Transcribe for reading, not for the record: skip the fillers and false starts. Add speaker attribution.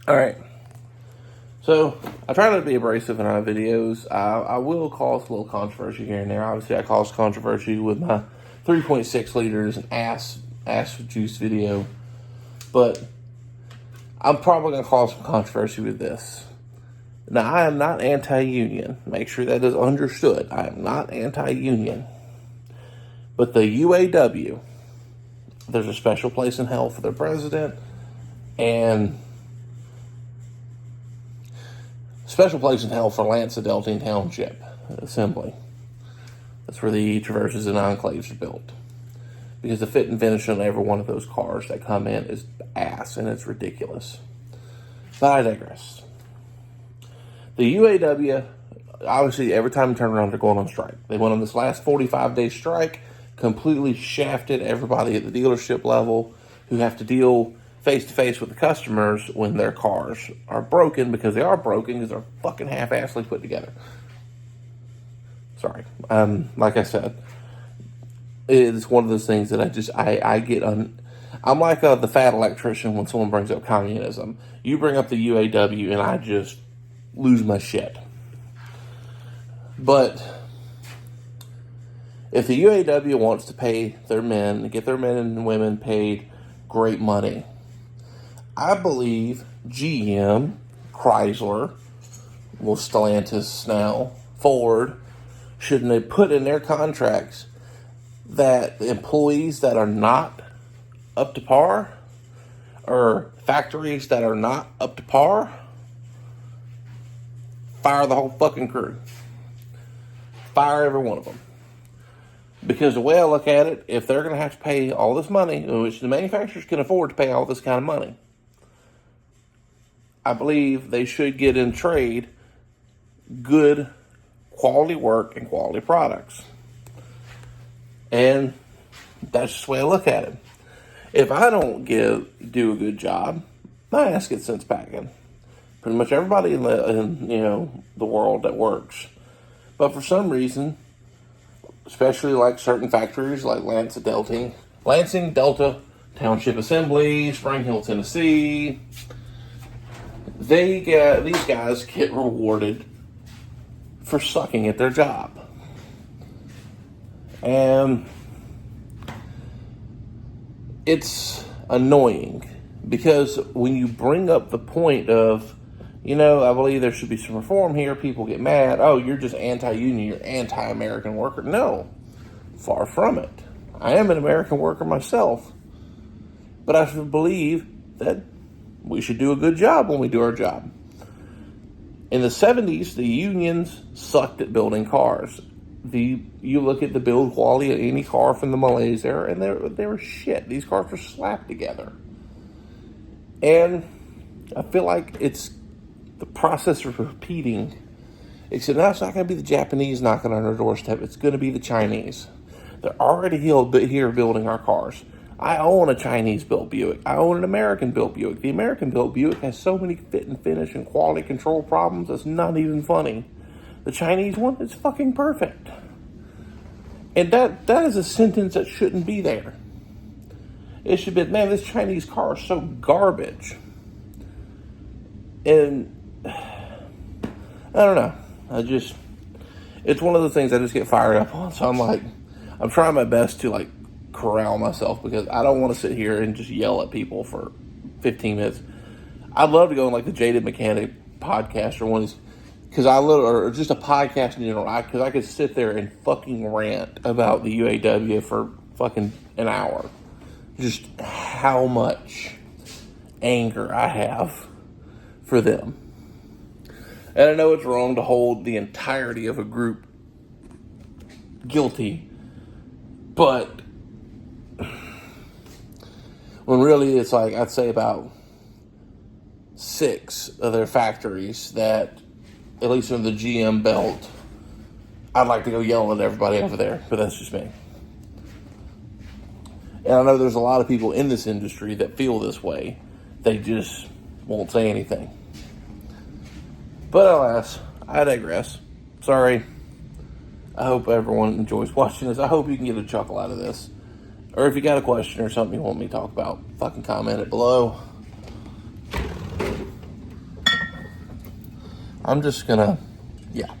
Speaker 1: All right. So, I try not to be abrasive in our videos. I will cause a little controversy here and there. Obviously, I caused controversy with my 3.6 liters and ass juice video. But I'm probably going to cause some controversy with this. Now, I am not anti-union. Make sure that is understood. I am not anti-union. But the UAW, there's a special place in hell for their president, and special place in hell for Lansdale Township Assembly. That's where the traverses and enclaves are built. Because the fit and finish on every one of those cars that come in is ass, and it's ridiculous. But I digress. The UAW, obviously, every time you turn around, they're going on strike. They went on this last 45-day strike, completely shafted everybody at the dealership level who have to deal face-to-face with the customers when their cars are broken, because they are broken because they're fucking half-assly put together. Sorry. Like I said, it's one of those things that I get I'm like the fat electrician when someone brings up communism. You bring up the UAW and I just lose my shit. But if the UAW wants to pay their men, get their men and women paid great money, I believe GM, Chrysler, well, Stellantis now, Ford, shouldn't they put in their contracts that employees that are not up to par, or factories that are not up to par, fire the whole fucking crew. Fire every one of them. Because the way I look at it, if they're going to have to pay all this money, which the manufacturers can afford to pay all this kind of money, I believe they should get in trade good quality work and quality products. And that's just the way I look at it. If I don't do a good job, my ass gets sent packing. Pretty much everybody in the world that works. But for some reason, especially like certain factories like Lansing Delta Township Assembly, Spring Hill, Tennessee, these guys get rewarded for sucking at their job. And it's annoying because when you bring up the point of, I believe there should be some reform here, people get mad. Oh, you're just anti-union, you're anti-American worker. No, far from it. I am an American worker myself. But I believe that we should do a good job when we do our job. In the 70s, the unions sucked at building cars. You look at the build quality of any car from the Malays era, and they were shit. These cars were slapped together. And I feel like it's the process of repeating. Except now it's not going to be the Japanese knocking on our doorstep. It's going to be the Chinese. They're already here building our cars. I own a Chinese-built Buick. I own an American-built Buick. The American-built Buick has so many fit and finish and quality control problems, it's not even funny. The Chinese one is fucking perfect. And that is a sentence that shouldn't be there. It should be, man, this Chinese car is so garbage. And I don't know. It's one of the things I just get fired up on. So I'm trying my best to corral myself, because I don't want to sit here and just yell at people for 15 minutes. I'd love to go on the Jaded Mechanic podcast or one of these, or just a podcast in general, because I could sit there and fucking rant about the UAW for fucking an hour. Just how much anger I have for them. And I know it's wrong to hold the entirety of a group guilty, but when really it's I'd say about 6 of their factories that, at least in the GM belt, I'd like to go yell at everybody over there, but that's just me. And I know there's a lot of people in this industry that feel this way. They just won't say anything. But alas, I digress. Sorry. I hope everyone enjoys watching this. I hope you can get a chuckle out of this. Or if you got a question or something you want me to talk about, fucking comment it below. I'm just gonna, yeah.